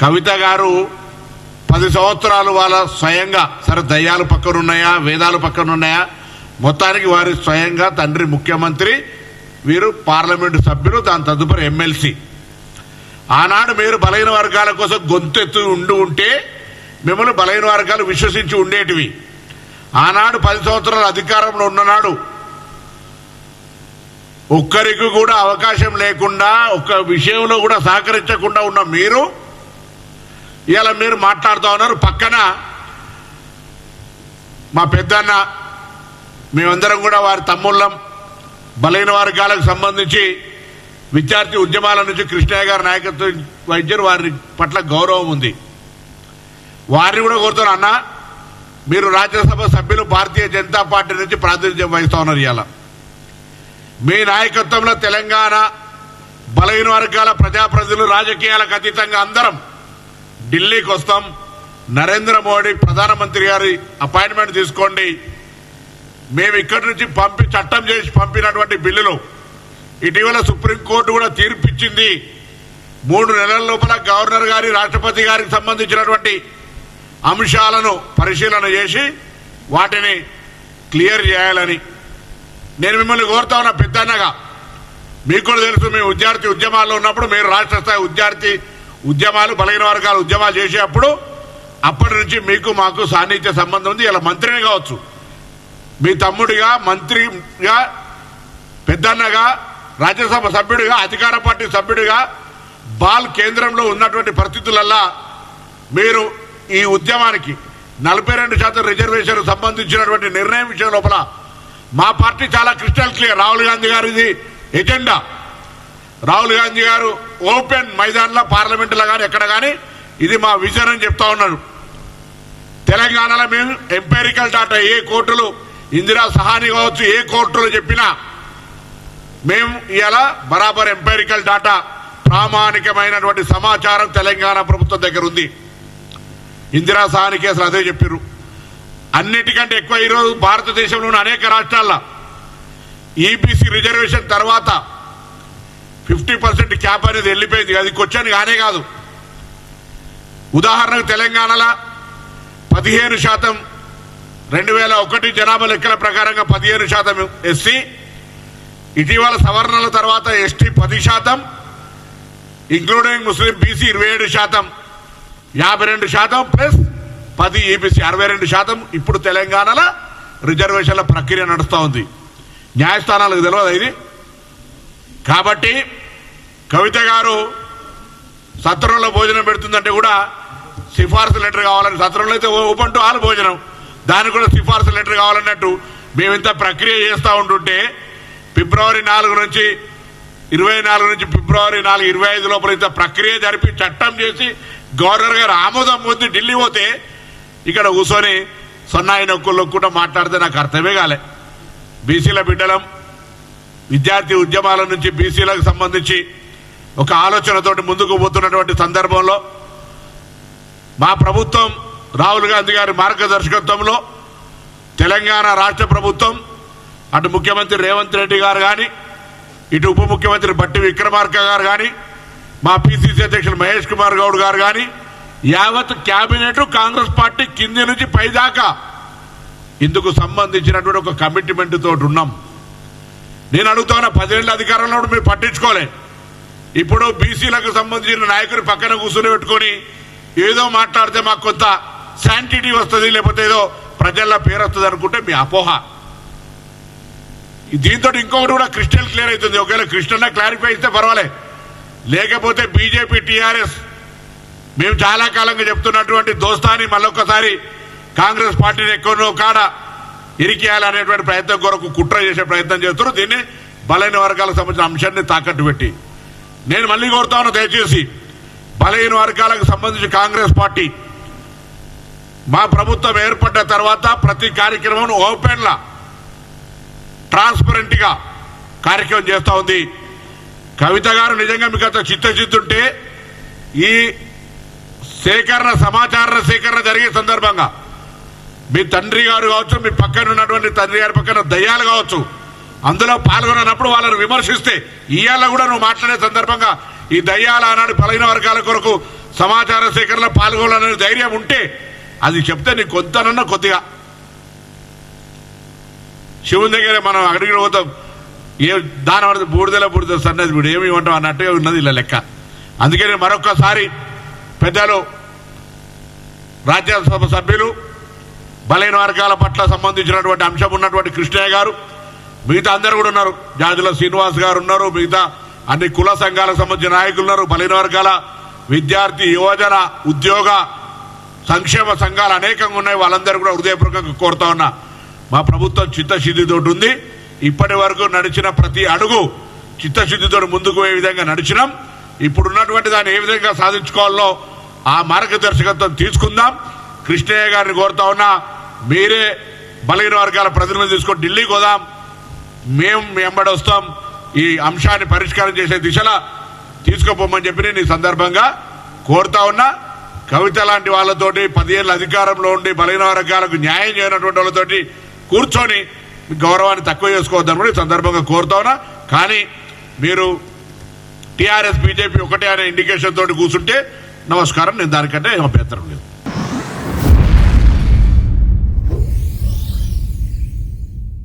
కవిత గారు 10 సంవత్సరాలు వాళ్ళ స్వయంగా సరే దయ్యాలు పక్కనున్నాయా వేదాలు పక్కనున్నాయా మొత్తానికి వారి స్వయంగా తండ్రి ముఖ్యమంత్రి వీరు పార్లమెంటు సభ్యులు దాని తదుపరి ఎమ్మెల్సీ ఆనాడు మీరు బలహీన వర్గాల కోసం గొంతెత్తు ఉంటే మిమ్మల్ని బలహీన వర్గాలు విశ్వసించి ఉండేటివి ఆనాడు 10 సంవత్సరాల అధికారంలో ఉన్ననాడు ఒక్కరికి కూడా అవకాశం లేకుండా ఒక్క విషయంలో కూడా సహకరించకుండా ఉన్న మీరు ఇలా మీరు మాట్లాడుతూ ఉన్నారు పక్కన మా పెద్దన్న మేమందరం కూడా వారి తమ్ముళ్ళం బలహీన వర్గాలకు సంబంధించి విద్యార్థి ఉద్యమాల నుంచి కృష్ణయ్య గారి నాయకత్వం వహించారు వారి పట్ల గౌరవం ఉంది వారిని కూడా కోరుతున్నా అన్న మీరు రాజ్యసభ సభ్యులు భారతీయ జనతా పార్టీ నుంచి ప్రాతినిధ్యం వహిస్తా ఉన్నారు ఇవాళ మీ నాయకత్వంలో తెలంగాణ బలహీన వర్గాల ప్రజాప్రతినిధులు రాజకీయాలకు అతీతంగా అందరం ఢిల్లీకి వస్తాం నరేంద్ర మోడీ ప్రధానమంత్రి గారి అపాయింట్మెంట్ తీసుకోండి మేము ఇక్కడి నుంచి చట్టం చేసి పంపినటువంటి బిల్లులు ఇటీవల సుప్రీంకోర్టు కూడా తీర్పిచ్చింది 3 నెలల లోపల గవర్నర్ గారి రాష్ట్రపతి గారికి సంబంధించినటువంటి అంశాలను పరిశీలన చేసి వాటిని క్లియర్ చేయాలని నేను మిమ్మల్ని కోరుతా ఉన్నా పెద్దన్నగా మీకు కూడా తెలుసు మేము విద్యార్థి ఉద్యమాల్లో ఉన్నప్పుడు మీరు రాష్ట్ర స్థాయి విద్యార్థి ఉద్యమాలు బలహీన వర్గాల ఉద్యమాలు చేసేటప్పుడు అప్పటి నుంచి మీకు మాకు సాన్నిధ్య సంబంధం ఉంది ఇలా మంత్రిని కావచ్చు మీ తమ్ముడిగా మంత్రిగా పెద్దన్నగా రాజ్యసభ సభ్యుడిగా అధికార పార్టీ సభ్యుడిగా బాల్ కేంద్రంలో ఉన్నటువంటి పరిస్థితులల్లా మీరు ఈ ఉద్యమానికి 42% రిజర్వేషన్ సంబంధించినటువంటి నిర్ణయం విషయం లోపల మా పార్టీ చాలా క్రిస్టల్ క్లియర్ రాహుల్ గాంధీ గారిది ఎజెండా రాహుల్ గాంధీ గారు ఓపెన్ మైదాన్లో పార్లమెంటులో కానీ ఎక్కడ కానీ ఇది మా విజన్ అని చెప్తా ఉన్నారు తెలంగాణలో మేము ఎంపైరికల్ డాటా ఏ కోర్టులు ఇందిరా సహాని కావచ్చు ఏ కోర్టులు చెప్పినా మేము ఇలా బరాబర్ ఎంపైరికల్ డాటా ప్రామాణికమైనటువంటి సమాచారం తెలంగాణ ప్రభుత్వం దగ్గర ఉంది ఇందిరా సహాని కేసులు అదే చెప్పారు అన్నిటికంటే ఎక్కువ ఈరోజు భారతదేశంలోని అనేక రాష్ట్రాల్లో ఈబీసీ రిజర్వేషన్ తర్వాత 50% క్యాప్ అనేది వెళ్ళిపోయింది అది క్వశ్చన్ కానే కాదు ఉదాహరణకు తెలంగాణలో 15% 2001 జనాభా లెక్కల ప్రకారంగా 15% ఎస్సీ ఇటీవల సవరణల తర్వాత ఎస్టీ 10% ఇంక్లూడింగ్ ముస్లిం బీసీ 27% 52% ప్లస్ 10 ఈబీసీ 62% ఇప్పుడు తెలంగాణలో రిజర్వేషన్ల ప్రక్రియ నడుస్తూ ఉంది న్యాయస్థానాలకు తెలియదు ఇది కాబట్టి కవిత గారు సత్రంలో భోజనం పెడుతుందంటే కూడా సిఫార్సు లెటర్ కావాలని సత్రంలో అయితే ఓపెన్ టు ఆల్ భోజనం దానికి కూడా సిఫార్సు లెటర్ కావాలన్నట్టు మేము ఇంత ప్రక్రియ చేస్తూ ఉంటుంటే ఫిబ్రవరి 4 నుంచి 24 నుంచి ఫిబ్రవరి 4, 25 లోపల ఇంత ప్రక్రియ జరిపి చట్టం చేసి గవర్నర్ గారు ఆమోదం పొంది ఢిల్లీ పోతే ఇక్కడ కూర్చొని సన్నాయి నొక్కులు కూడా మాట్లాడితే నాకు అర్థమే కాలే బీసీల బిడ్డలం విద్యార్థి ఉద్యమాల నుంచి బీసీలకు సంబంధించి ఒక ఆలోచనతోటి ముందుకు పోతున్నటువంటి సందర్భంలో మా ప్రభుత్వం రాహుల్ గాంధీ గారి మార్గదర్శకత్వంలో తెలంగాణ రాష్ట్ర ప్రభుత్వం అటు ముఖ్యమంత్రి రేవంత్ రెడ్డి గారు కానీ ఇటు ఉప ముఖ్యమంత్రి బట్టి విక్రమార్క గారు కానీ మా పిసిసి అధ్యక్షులు మహేష్ కుమార్ గౌడ్ గారు కానీ యావత్ క్యాబినెట్ కాంగ్రెస్ పార్టీ కింది నుంచి పైదాకా ఇందుకు సంబంధించినటువంటి ఒక కమిట్మెంట్ తోటి ఉన్నాం నేను అడుగుతున్నా 10 ఏళ్ల అధికారంలో మీరు పట్టించుకోలే ఇప్పుడు బీసీలకు సంబంధించిన నాయకులు పక్కన కూర్చొని పెట్టుకొని ఏదో మాట్లాడితే మాకు కొంత శాంటిటీ వస్తుంది లేకపోతే ఏదో ప్రజల్లో పేరు వస్తుంది అనుకుంటే మీ అపోహ దీంతో ఇంకొకటి కూడా క్రిస్టల్ క్లియర్ అవుతుంది ఒకవేళ క్రిస్టల్ క్లారిఫై ఇస్తే పర్వాలే లేకపోతే బీజేపీ టీఆర్ఎస్ మేము చాలా కాలంగా చెప్తున్నటువంటి దోస్తాని మళ్ళొక్కసారి కాంగ్రెస్ పార్టీని ఎక్కడో కాడ ఇరికేయాలనేటువంటి ప్రయత్నం కొరకు కుట్ర చేసే ప్రయత్నం చేస్తున్నారు దీన్ని బలహీన వర్గాలకు సంబంధించిన అంశాన్ని తాకట్టు పెట్టి నేను మళ్ళీ కోరుతా ఉన్నా దయచేసి బలహీన వర్గాలకు సంబంధించి కాంగ్రెస్ పార్టీ మా ప్రభుత్వం ఏర్పడ్డ తర్వాత ప్రతి కార్యక్రమం ఓపెన్ లా ట్రాన్స్పరెంట్ గా కార్యక్రమం చేస్తూ ఉంది కవిత గారు నిజంగా మీకు అంత చిత్తశుద్ధి ఈ సేకరణ సమాచార సేకరణ జరిగే సందర్భంగా మీ తండ్రి గారు కావచ్చు మీ పక్కన ఉన్నటువంటి తండ్రి గారి పక్కన దయ్యాలు కావచ్చు అందులో పాల్గొన్నప్పుడు వాళ్ళని విమర్శిస్తే ఇవాళ కూడా నువ్వు మాట్లాడే సందర్భంగా ఈ దయ్యాల ఆనాడు బలహీన వర్గాల కొరకు సమాచార సేకరణలో పాల్గొనాలనే ధైర్యం ఉంటే అది చెప్తే నీకు కొంతనన్నా కొద్దిగా శివుని దగ్గర మనం అక్కడికి పోతాం ఏ దాని పడితే బూడిదల సన్నది ఇప్పుడు ఏమి ఇవ్వటం అన్నట్టుగా ఉన్నది ఇలా లెక్క. అందుకే నేను మరొక్కసారి పెద్దలు రాజ్యసభ సభ్యులు బలైన వర్గాల పట్ల సంబంధించినటువంటి అంశం ఉన్నటువంటి కృష్ణయ్య గారు, మిగతా అందరూ కూడా ఉన్నారు, జాజుల శ్రీనివాస్ గారు ఉన్నారు, మిగతా అన్ని కుల సంఘాలకు సంబంధించిన నాయకులు ఉన్నారు, బలైన వర్గాల విద్యార్థి యువజన ఉద్యోగ సంక్షేమ సంఘాలు అనేకంగా ఉన్నాయి. వాళ్ళందరూ కూడా హృదయపూర్వకంగా కోరుతా ఉన్నా, మా ప్రభుత్వం చిత్తశుద్ధితో ఉంది. ఇప్పటి వరకు నడిచిన ప్రతి అడుగు చిత్తశుద్ధితో ముందుకు పోయే విధంగా నడిచినాం. ఇప్పుడున్నటువంటి దాన్ని ఏ విధంగా సాధించుకోవాలో ఆ మార్గదర్శకత్వం తీసుకుందాం. కృష్ణయ్య గారిని కోరుతా ఉన్నా, మీరే బలహీన వర్గాల ప్రతినిధులు తీసుకొని ఢిల్లీకి పోదాం, మేము మీ వెంబడి వస్తాం, ఈ అంశాన్ని పరిష్కారం చేసే దిశలో తీసుకుపోమని చెప్పి నేను ఈ సందర్భంగా కోరుతా ఉన్నా. కవిత లాంటి వాళ్ళతోటి 10 ఏళ్ళ అధికారంలో ఉండి బలహీన వర్గాలకు న్యాయం చేయనటువంటి వాళ్ళతోటి కూర్చొని గౌరవాన్ని తక్కువ చేసుకోవద్దని కూడా ఈ సందర్భంగా కోరుతా ఉన్నా. కానీ మీరు టీఆర్ఎస్ బీజేపీ ఒకటే అనే ఇండికేషన్ తోటి కూర్చుంటే నమస్కారం, నేను దానికంటే అభ్యంతరం లేదు.